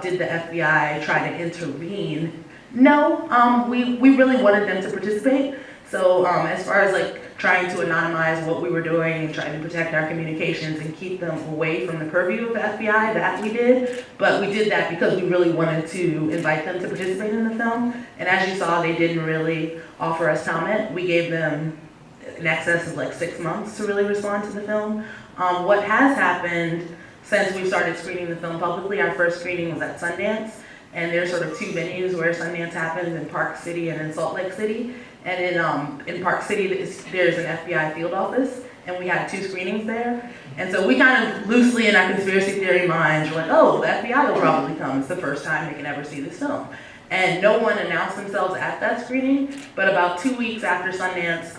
Did the FBI try to intervene? No, we really wanted them to participate. So as far as like trying to anonymize what we were doing and trying to protect our communications and keep them away from the purview of the FBI, that we did. But we did that because we really wanted to invite them to participate in the film. And as you saw, they didn't really offer us comment. We gave them in excess of like 6 months to really respond to the film. What has happened since we started screening the film publicly, our first screening was at Sundance, and there's sort of two venues where Sundance happens, in Park City and in Salt Lake City. And in Park City, there's an FBI field office, and we had 2 screenings there. And so we kind of loosely in our conspiracy theory minds were like, oh, the FBI will probably come. It's the first time they can ever see this film. And no one announced themselves at that screening, but about 2 weeks after Sundance,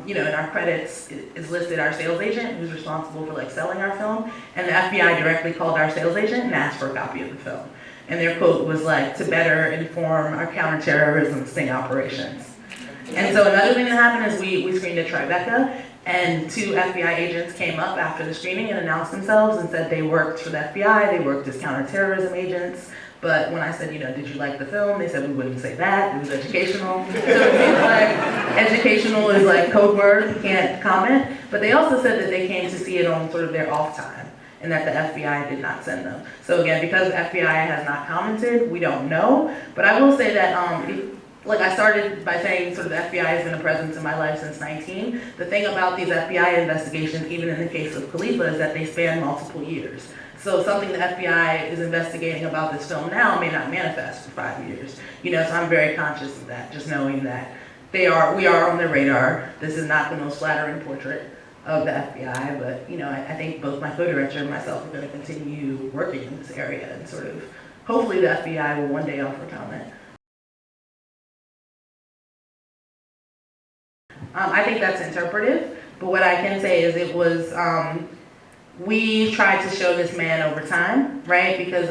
in our credits is listed our sales agent who's responsible for like selling our film, and the FBI directly called our sales agent and asked for a copy of the film. And their quote was like, to better inform our counterterrorism sting operations. And so another thing that happened is we screened at Tribeca, and 2 FBI agents came up after the screening and announced themselves and said they worked for the FBI, they worked as counterterrorism agents. But when I said, did you like the film? They said we wouldn't say that, it was educational. So it seems like educational is like code word, you can't comment. But they also said that they came to see it on sort of their off time, and that the FBI did not send them. So again, because the FBI has not commented, we don't know. But I will say that, I started by saying sort of the FBI has been a presence in my life since 19. The thing about these FBI investigations, even in the case of Khalifa, is that they span multiple years. So something the FBI is investigating about this film now may not manifest for 5 years. So I'm very conscious of that, just knowing that we are on their radar. This is not the most flattering portrait of the FBI, but I think both my co-director and myself are going to continue working in this area, and sort of hopefully the FBI will one day offer comment. I think that's interpretive, but what I can say is it was, we tried to show this man over time, right? Because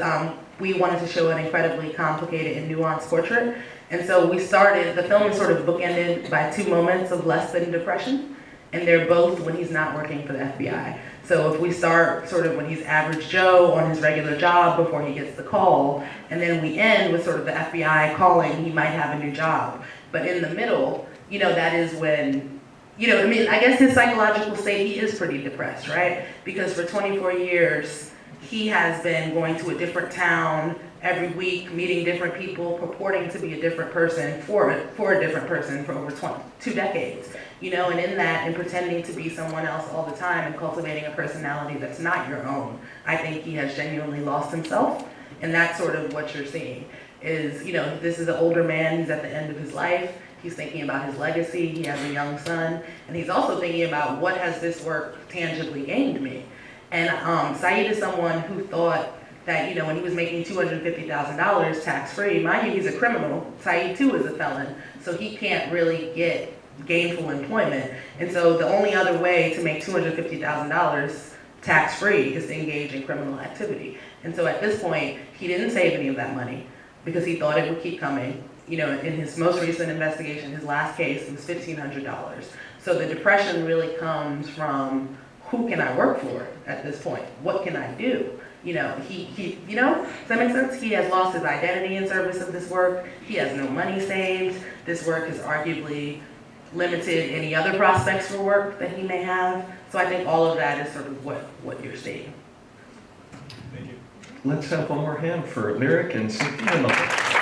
we wanted to show an incredibly complicated and nuanced portrait. And so the film is sort of bookended by 2 moments of less than depression, and they're both when he's not working for the FBI. So if we start sort of when he's average Joe on his regular job before he gets the call, and then we end with sort of the FBI calling, he might have a new job. But in the middle, that is when, I guess his psychological state, he is pretty depressed, right? Because for 24 years, he has been going to a different town every week, meeting different people, purporting to be a different person for a different person for over 2 decades. And in that, and pretending to be someone else all the time and cultivating a personality that's not your own, I think he has genuinely lost himself. And that's sort of what you're seeing is, this is an older man, he's at the end of his life. He's thinking about his legacy, he has a young son, and he's also thinking about what has this work tangibly gained me. And Saeed is someone who thought that, when he was making $250,000 tax-free, mind you, he's a criminal, Saeed too is a felon, so he can't really get gainful employment. And so the only other way to make $250,000 tax-free is to engage in criminal activity. And so at this point, he didn't save any of that money because he thought it would keep coming. In his most recent investigation, his last case, it was $1,500. So the depression really comes from who can I work for at this point? What can I do? Does that make sense? He has lost his identity in service of this work. He has no money saved. This work has arguably limited any other prospects for work that he may have. So I think all of that is sort of what you're seeing. Thank you. Let's have one more hand for Lyric and Cynthia.